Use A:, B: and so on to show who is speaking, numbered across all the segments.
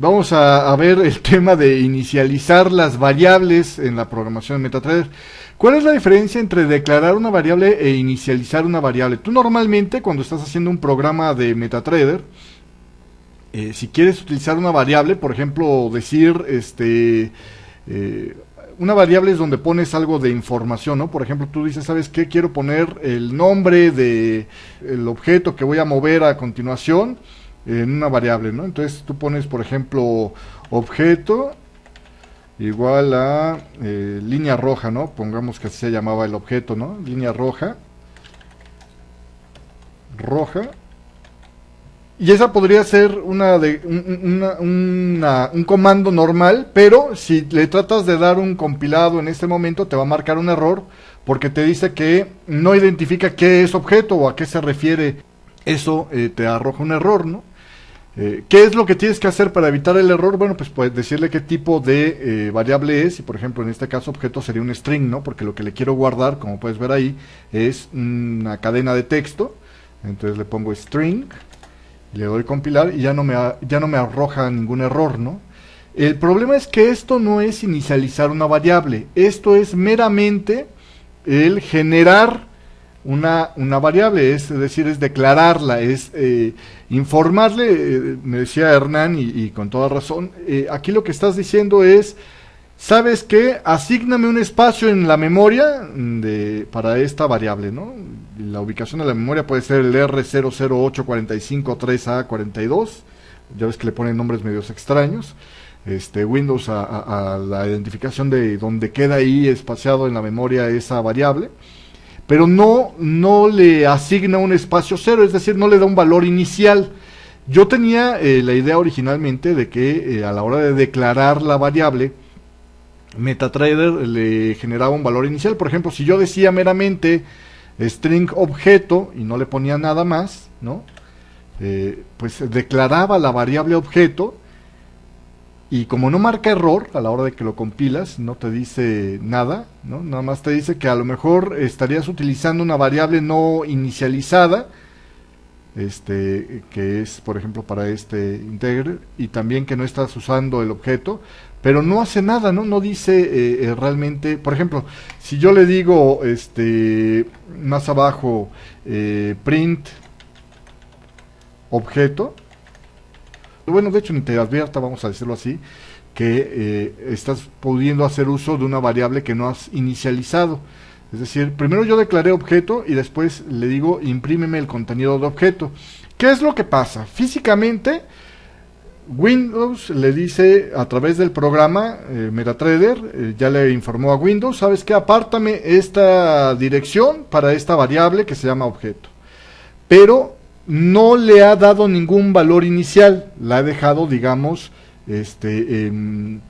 A: Vamos a ver el tema de inicializar las variables en la programación de MetaTrader. ¿Cuál es la diferencia entre declarar una variable e inicializar una variable? Tú normalmente cuando estás haciendo un programa de MetaTrader, si quieres utilizar una variable, por ejemplo, decir, una variable es donde pones algo de información, ¿no? Por ejemplo, tú dices, ¿sabes qué? Quiero poner el nombre de el objeto que voy a mover a continuación en una variable, ¿no? Entonces tú pones, por ejemplo, objeto igual a línea roja, ¿no? Pongamos que así se llamaba el objeto, ¿no? Línea roja. Y esa podría ser un comando normal, pero si le tratas de dar un compilado en este momento te va a marcar un error porque te dice que no identifica qué es objeto o a qué se refiere. Eso te arroja un error, ¿no? ¿Qué es lo que tienes que hacer para evitar el error? Bueno, pues puedes decirle qué tipo de variable es, y por ejemplo en este caso objeto sería un string, ¿no? Porque lo que le quiero guardar, como puedes ver ahí, es una cadena de texto. Entonces le pongo string, le doy compilar y ya no me arroja ningún error, ¿no? El problema es que esto no es inicializar una variable, esto es meramente el generar una variable, es decir, es declararla, es informarle, me decía Hernán y con toda razón, aquí lo que estás diciendo es, ¿sabes qué? Asígname un espacio en la memoria para esta variable, ¿no? La ubicación de la memoria puede ser el R008453A42, ya ves que le ponen nombres medios extraños. Windows a la identificación de donde queda ahí espaciado en la memoria esa variable, pero no le asigna un espacio cero, es decir, no le da un valor inicial. Yo tenía la idea originalmente de que a la hora de declarar la variable, MetaTrader le generaba un valor inicial. Por ejemplo, si yo decía meramente string objeto y no le ponía nada más, ¿no? Pues declaraba la variable objeto, y como no marca error a la hora de que lo compilas, no te dice nada, ¿no? Nada más te dice que a lo mejor estarías utilizando una variable no inicializada, que es por ejemplo para este integer, y también que no estás usando el objeto, pero no hace nada, no dice realmente. Por ejemplo, si yo le digo más abajo print objeto, bueno, de hecho ni te advierta, vamos a decirlo así, que estás pudiendo hacer uso de una variable que no has inicializado. Es decir, primero yo declaré objeto y después le digo imprímeme el contenido de objeto. ¿Qué es lo que pasa? Físicamente, Windows le dice a través del programa MetaTrader, ya le informó a Windows, ¿sabes qué? Apártame esta dirección para esta variable que se llama objeto. Pero no le ha dado ningún valor inicial, la ha dejado, digamos, el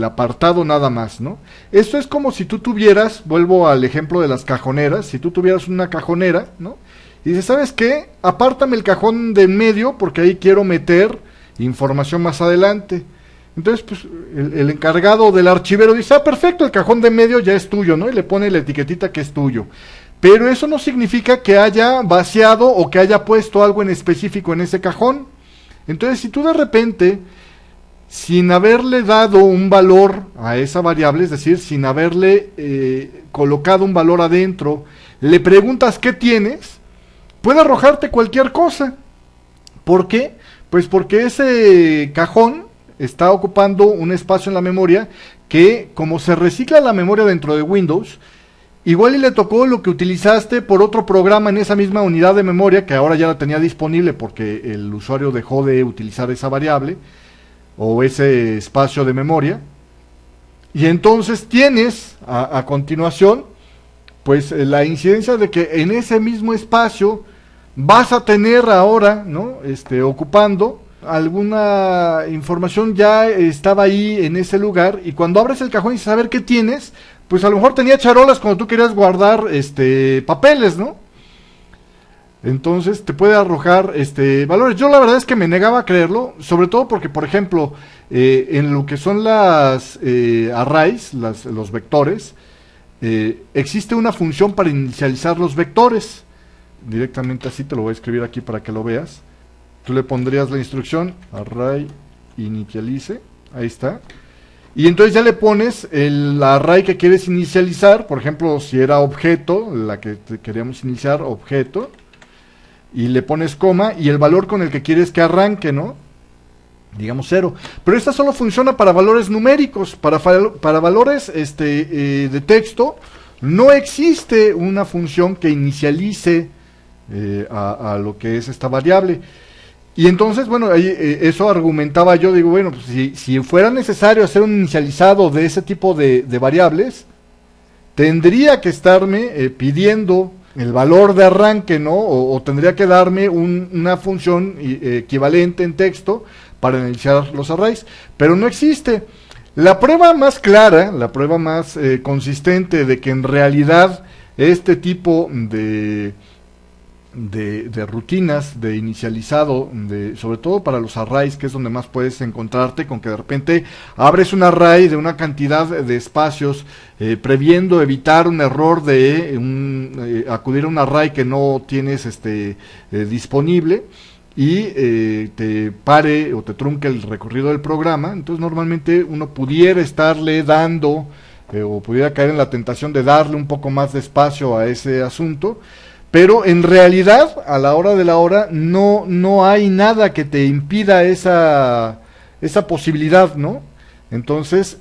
A: apartado nada más, ¿no? Esto es como si tú tuvieras, vuelvo al ejemplo de las cajoneras, si tú tuvieras una cajonera, ¿no? Y dices, ¿sabes qué? Apártame el cajón de en medio porque ahí quiero meter información más adelante. Entonces, pues, el encargado del archivero dice, perfecto, el cajón de en medio ya es tuyo, ¿no? Y le pone la etiquetita que es tuyo. Pero eso no significa que haya vaciado o que haya puesto algo en específico en ese cajón. Entonces, si tú de repente, sin haberle dado un valor a esa variable, es decir, sin haberle colocado un valor adentro, le preguntas qué tienes, puede arrojarte cualquier cosa. ¿Por qué? Pues porque ese cajón está ocupando un espacio en la memoria que, como se recicla la memoria dentro de Windows, igual y le tocó lo que utilizaste por otro programa en esa misma unidad de memoria que ahora ya la tenía disponible porque el usuario dejó de utilizar esa variable o ese espacio de memoria, y entonces tienes a continuación pues la incidencia de que en ese mismo espacio vas a tener ahora, ¿no? Ocupando alguna información, ya estaba ahí en ese lugar, y cuando abres el cajón y dices a ver qué tienes, pues a lo mejor tenía charolas cuando tú querías guardar papeles, ¿no? Entonces te puede arrojar valores. Yo la verdad es que me negaba a creerlo, sobre todo porque, por ejemplo, en lo que son las arrays, los vectores, existe una función para inicializar los vectores. Directamente así te lo voy a escribir aquí para que lo veas. Tú le pondrías la instrucción array inicialice, ahí está. Y entonces ya le pones el array que quieres inicializar, por ejemplo, si era objeto, la que queríamos iniciar, objeto, y le pones coma, y el valor con el que quieres que arranque, ¿no? Digamos 0. Pero esta solo funciona para valores numéricos, para valores de texto, no existe una función que inicialice a lo que es esta variable. Y entonces, bueno, ahí, eso argumentaba yo, digo, bueno, pues si fuera necesario hacer un inicializado de ese tipo de variables, tendría que estarme pidiendo el valor de arranque, ¿no? O tendría que darme una función equivalente en texto para iniciar los arrays, pero no existe. La prueba más clara, la prueba más consistente de que en realidad este tipo de rutinas de inicializado, sobre todo para los arrays, que es donde más puedes encontrarte con que de repente abres un array de una cantidad de espacios, previendo evitar un error de acudir a un array que no tienes disponible y te pare o te trunque el recorrido del programa. Entonces normalmente uno pudiera estarle dando o pudiera caer en la tentación de darle un poco más de espacio a ese asunto. Pero en realidad, a la hora de la hora, no hay nada que te impida esa posibilidad, ¿no? Entonces,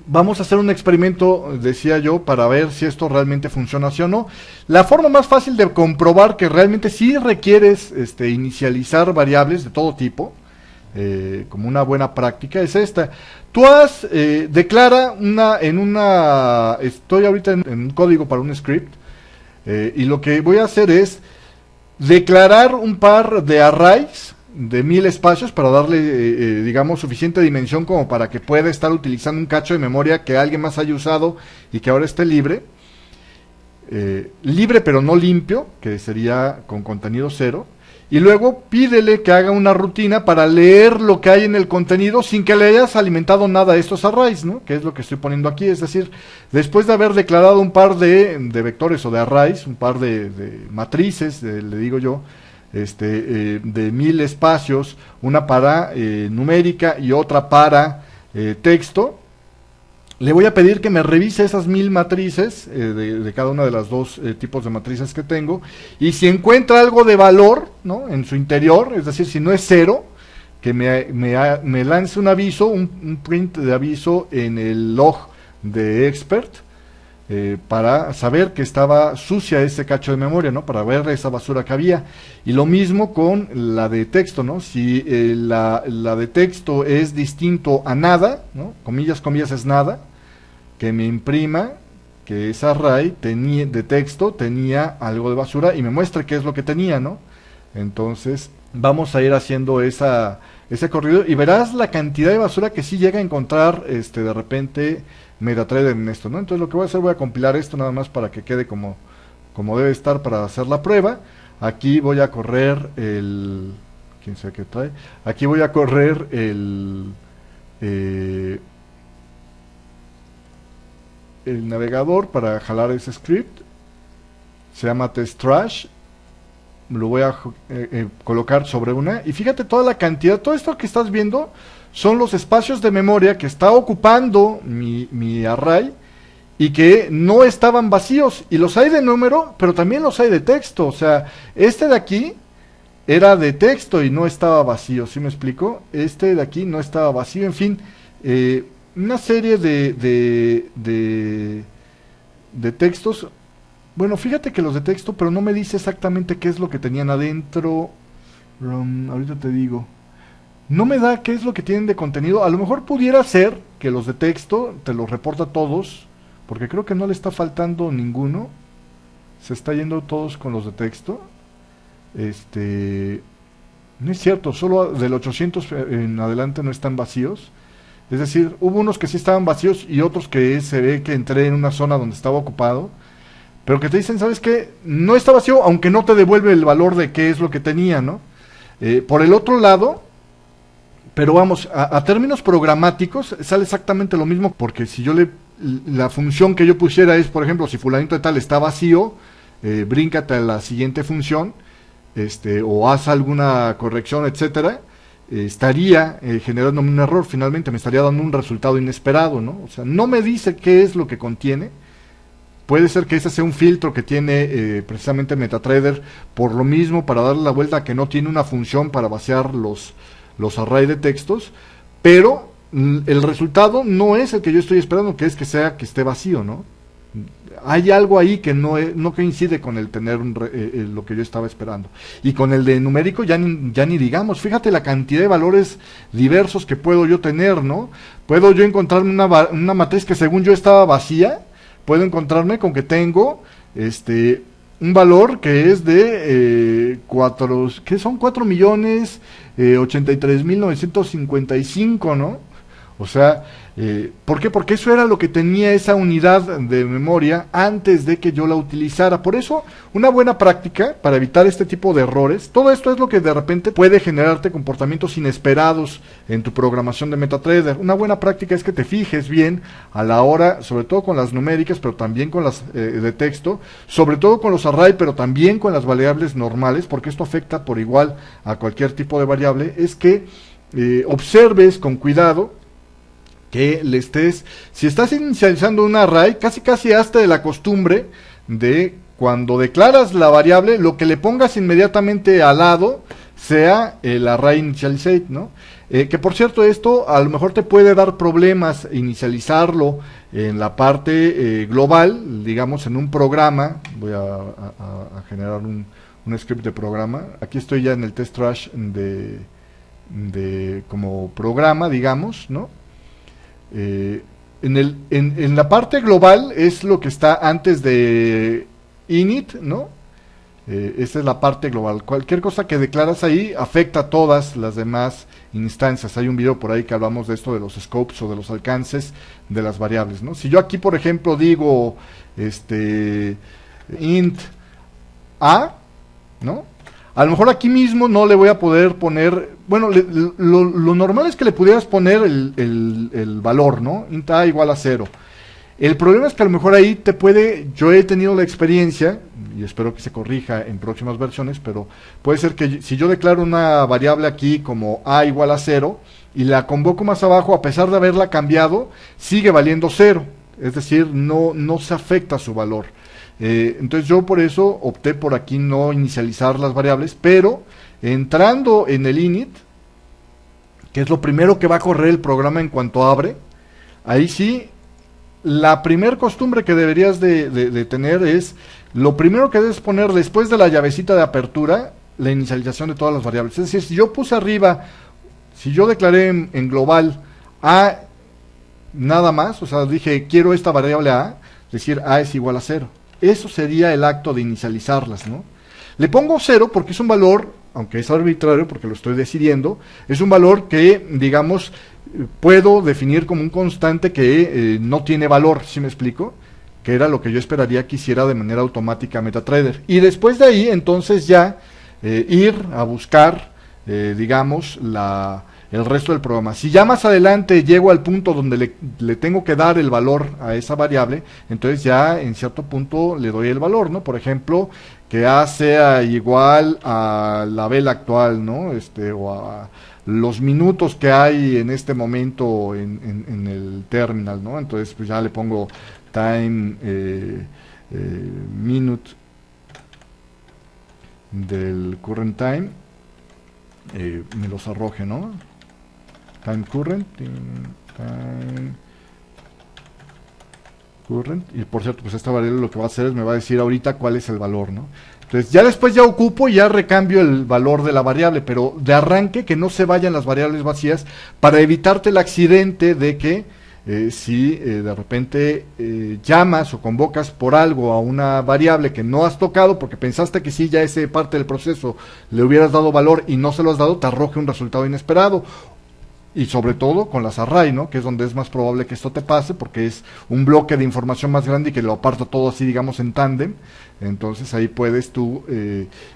A: vamos a hacer un experimento, decía yo, para ver si esto realmente funciona así o no. La forma más fácil de comprobar que realmente sí requieres inicializar variables de todo tipo, como una buena práctica, es esta. Tú declara estoy ahorita en un código para un script, y lo que voy a hacer es declarar un par de arrays de 1000 espacios para darle, digamos, suficiente dimensión como para que pueda estar utilizando un cacho de memoria que alguien más haya usado y que ahora esté libre. Libre pero no limpio, que sería con contenido 0. Y luego pídele que haga una rutina para leer lo que hay en el contenido sin que le hayas alimentado nada a estos arrays, ¿no? Que es lo que estoy poniendo aquí. Es decir, después de haber declarado un par de vectores o de arrays, un par de matrices, le digo yo, de 1000 espacios, una para numérica y otra para texto, le voy a pedir que me revise esas 1000 matrices de cada una de las dos tipos de matrices que tengo, y si encuentra algo de valor, ¿no?, en su interior, es decir, si no es 0, que me lance un aviso, un print de aviso en el log de expert, para saber que estaba sucia ese cacho de memoria, ¿no?, para ver esa basura que había. Y lo mismo con la de texto, ¿no? Si la de texto es distinto a nada, ¿no?, comillas, comillas es nada, que me imprima que esa array de texto tenía algo de basura y me muestre qué es lo que tenía, ¿no? Entonces vamos a ir haciendo ese corrido y verás la cantidad de basura que sí llega a encontrar de repente MetaTrader en esto, ¿no? Entonces lo que voy a hacer, voy a compilar esto nada más para que quede como debe estar para hacer la prueba. Aquí voy a correr quién sabe qué trae. Aquí voy a correr el navegador para jalar ese script. Se llama testtrash. Lo voy a colocar sobre una. Y fíjate toda la cantidad. Todo esto que estás viendo son los espacios de memoria que está ocupando mi array y que no estaban vacíos. Y los hay de número, pero también los hay de texto. O sea, de aquí era de texto y no estaba vacío. ¿Sí me explico? De aquí no estaba vacío. En fin, una serie de textos. Bueno, fíjate que los de texto, pero no me dice exactamente qué es lo que tenían adentro. Ahorita te digo. No me da qué es lo que tienen de contenido. A lo mejor pudiera ser que los de texto te los reporta todos, porque creo que no le está faltando ninguno. Se está yendo todos con los de texto. No es cierto, solo del 800 en adelante no están vacíos. Es decir, hubo unos que sí estaban vacíos y otros que se ve que entré en una zona donde estaba ocupado, pero que te dicen, ¿sabes qué? No está vacío, aunque no te devuelve el valor de qué es lo que tenía, ¿no? Por el otro lado, pero vamos, a términos programáticos sale exactamente lo mismo, porque si yo la función que yo pusiera es, por ejemplo, si fulanito de tal está vacío, bríncate a la siguiente función, o haz alguna corrección, etcétera. estaría generándome un error, finalmente me estaría dando un resultado inesperado, ¿no? O sea, no me dice qué es lo que contiene. Puede ser que ese sea un filtro que tiene precisamente MetaTrader por lo mismo, para darle la vuelta a que no tiene una función para vaciar los arrays de textos, pero el resultado no es el que yo estoy esperando, que es que esté vacío, ¿no? Hay algo ahí que no coincide con el tener lo que yo estaba esperando. Y con el de numérico ya ni digamos. Fíjate la cantidad de valores diversos que puedo yo tener, ¿no? Puedo yo encontrarme una matriz que según yo estaba vacía. Puedo encontrarme con que tengo un valor que es de que son 4.083.955, ¿no? O sea, ¿por qué? Porque eso era lo que tenía esa unidad de memoria antes de que yo la utilizara. Por eso, una buena práctica para evitar este tipo de errores, todo esto es lo que de repente puede generarte comportamientos inesperados en tu programación de MetaTrader. Una buena práctica es que te fijes bien a la hora, sobre todo con las numéricas, pero también con las de texto, sobre todo con los array, pero también con las variables normales, porque esto afecta por igual a cualquier tipo de variable, es que observes con cuidado que si estás inicializando un array, casi hazte de la costumbre de cuando declaras la variable, lo que le pongas inmediatamente al lado sea el array initializate, ¿no? Que por cierto, esto a lo mejor te puede dar problemas inicializarlo en la parte global, digamos en un programa. Voy a generar un script de programa. Aquí estoy ya en el test trash como programa, digamos, ¿no? En la parte global es lo que está antes de init, ¿no? Esta es la parte global. Cualquier cosa que declaras ahí afecta a todas las demás instancias. Hay un video por ahí que hablamos de esto, de los scopes o de los alcances de las variables, ¿no? Si yo aquí, por ejemplo, digo int a, ¿no? A lo mejor aquí mismo no le voy a poder poner, bueno, lo normal es que le pudieras poner el valor, ¿no? Int a igual a 0. El problema es que a lo mejor ahí yo he tenido la experiencia, y espero que se corrija en próximas versiones, pero puede ser que si yo declaro una variable aquí como a igual a 0, y la convoco más abajo, a pesar de haberla cambiado, sigue valiendo 0. Es decir, no se afecta su valor. Entonces yo por eso opté por aquí no inicializar las variables, pero entrando en el init, que es lo primero que va a correr el programa en cuanto abre, ahí sí, la primer costumbre que deberías de tener es, lo primero que debes poner después de la llavecita de apertura, la inicialización de todas las variables. Es decir, si yo puse arriba, si yo declaré en global a nada más, o sea, dije quiero esta variable a, decir a es igual a 0. Eso sería el acto de inicializarlas, ¿no? Le pongo 0 porque es un valor, aunque es arbitrario porque lo estoy decidiendo, es un valor que, digamos, puedo definir como un constante que no tiene valor, ¿sí me explico? Que era lo que yo esperaría que hiciera de manera automática MetaTrader. Y después de ahí, entonces ya ir a buscar, digamos, el resto del programa. Si ya más adelante llego al punto donde le tengo que dar el valor a esa variable, entonces ya en cierto punto le doy el valor, ¿no? Por ejemplo, que A sea igual a la vela actual, ¿no? O a los minutos que hay en este momento en el terminal, ¿no? Entonces pues ya le pongo time minute del current time, me los arroje, ¿no? Time current, y por cierto, pues esta variable lo que va a hacer es me va a decir ahorita cuál es el valor, ¿no? Entonces ya después ya ocupo y ya recambio el valor de la variable, pero de arranque que no se vayan las variables vacías para evitarte el accidente de que si de repente llamas o convocas por algo a una variable que no has tocado porque pensaste que sí, ya ese parte del proceso le hubieras dado valor y no se lo has dado, te arroje un resultado inesperado. Y sobre todo con las array, ¿no? Que es donde es más probable que esto te pase, porque es un bloque de información más grande y que lo aparto todo así, digamos, en tándem. Entonces ahí puedes tú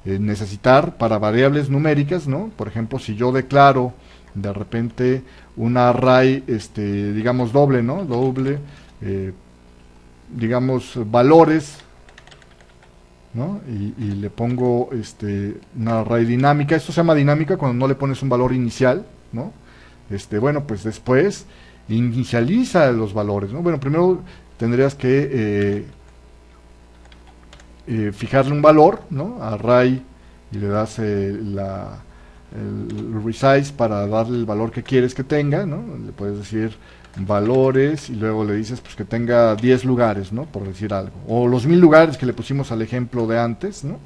A: necesitar para variables numéricas, ¿no? Por ejemplo, si yo declaro de repente una array, digamos, doble, ¿no? Doble, digamos, valores ¿no? Y le pongo una array dinámica. Esto se llama dinámica cuando no le pones un valor inicial, ¿no? Bueno, pues después inicializa los valores, ¿no? Bueno, primero tendrías que fijarle un valor, ¿no? Array, y le das el resize para darle el valor que quieres que tenga, ¿no? Le puedes decir valores y luego le dices pues que tenga 10 lugares, ¿no? Por decir algo, o los 1000 lugares que le pusimos al ejemplo de antes, ¿no?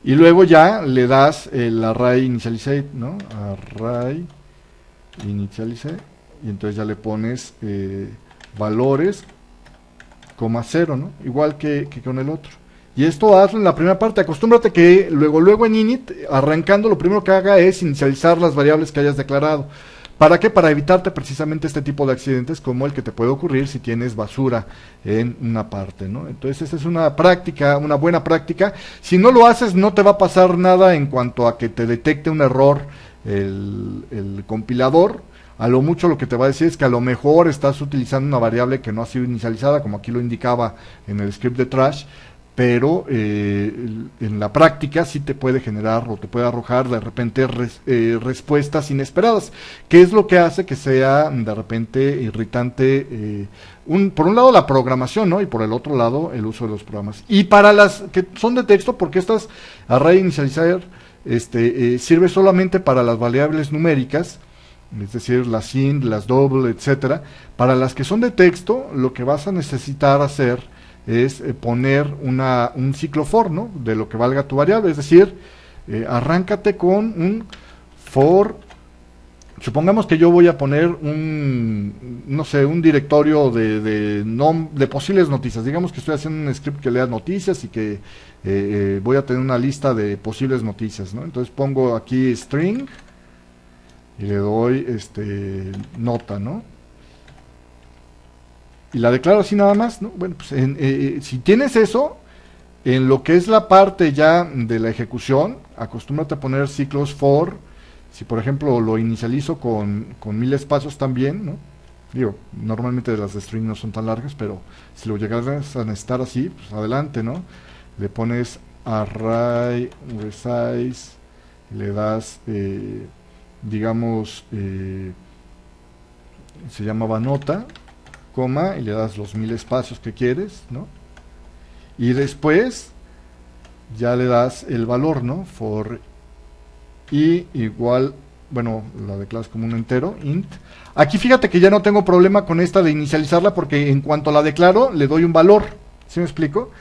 A: Y luego ya le das el array initialize, ¿no? Array initialize, y entonces ya le pones valores, coma 0, ¿no? Igual que con el otro. Y esto hazlo en la primera parte. Acostúmbrate que luego en init, arrancando, lo primero que haga es inicializar las variables que hayas declarado. ¿Para qué? Para evitarte precisamente este tipo de accidentes como el que te puede ocurrir si tienes basura en una parte, ¿no? Entonces esa es una práctica, una buena práctica. Si no lo haces, no te va a pasar nada en cuanto a que te detecte un error el compilador. A lo mucho lo que te va a decir es que a lo mejor estás utilizando una variable que no ha sido inicializada, como aquí lo indicaba en el script de trash, pero en la práctica sí te puede generar o te puede arrojar de repente respuestas inesperadas, que es lo que hace que sea de repente irritante, por un lado la programación, ¿no? Y por el otro lado el uso de los programas. Y para las que son de texto, porque estas array initializer sirve solamente para las variables numéricas, es decir, las int, las double, etcétera. Para las que son de texto, lo que vas a necesitar hacer es poner un ciclo for, ¿no? De lo que valga tu variable, es decir, arráncate con un for. Supongamos que yo voy a poner no sé, un directorio de posibles noticias. Digamos que estoy haciendo un script que lea noticias y que voy a tener una lista de posibles noticias, ¿no? Entonces pongo aquí string y le doy nota, ¿no? Y la declaro así nada más, ¿no? Bueno, pues si tienes eso, en lo que es la parte ya de la ejecución, acostúmbrate a poner ciclos for. Si por ejemplo lo inicializo con 1000 espacios también, ¿no? Digo, normalmente las de string no son tan largas, pero si lo llegas a necesitar así, pues adelante, ¿no? Le pones array resize, le das, digamos, se llamaba nota, coma, y le das los 1000 espacios que quieres, ¿no? Y después ya le das el valor, ¿no? For i igual, bueno, la declaras como un entero, int. Aquí fíjate que ya no tengo problema con esta de inicializarla porque en cuanto la declaro le doy un valor, ¿sí me explico?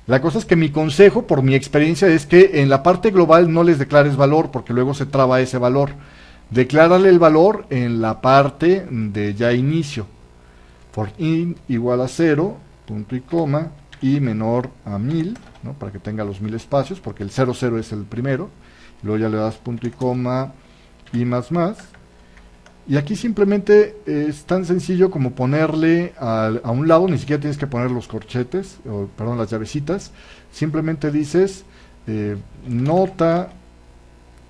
A: La cosa es que mi consejo, por mi experiencia, es que en la parte global no les declares valor porque luego se traba ese valor. Declárale el valor en la parte de ya inicio. For in igual a 0, punto y coma, y menor a 1000, ¿no? Para que tenga los 1000 espacios, porque el 00 es el primero. Luego ya le das punto y coma y más. Y aquí simplemente es tan sencillo como ponerle a un lado, ni siquiera tienes que poner los corchetes, perdón, las llavecitas. Simplemente dices nota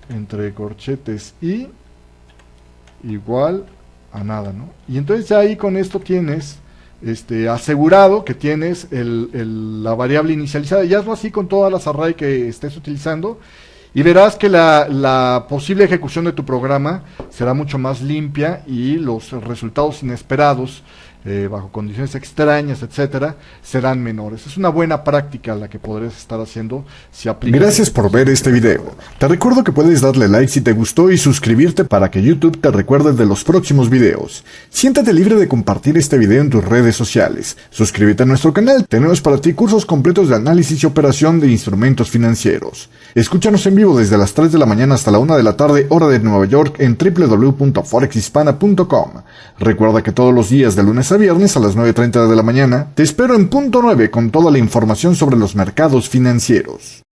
A: entre corchetes y igual a nada, ¿no? Y entonces ya ahí con esto tienes asegurado que tienes la variable inicializada. Y hazlo así con todas las array que estés utilizando y verás que la posible ejecución de tu programa será mucho más limpia y los resultados inesperados bajo condiciones extrañas, etcétera, serán menores. Es una buena práctica la que podrías estar haciendo si aplicas.
B: Gracias por ver este video. Te recuerdo que puedes darle like si te gustó y suscribirte para que YouTube te recuerde de los próximos videos. Siéntate libre de compartir este video en tus redes sociales. Suscríbete a nuestro canal. Tenemos para ti cursos completos de análisis y operación de instrumentos financieros. Escúchanos en vivo desde las 3 de la mañana hasta la 1 de la tarde, hora de Nueva York, en www.forexhispana.com. Recuerda que todos los días de lunes a viernes a las 9:30 de la mañana te espero en punto 9 con toda la información sobre los mercados financieros.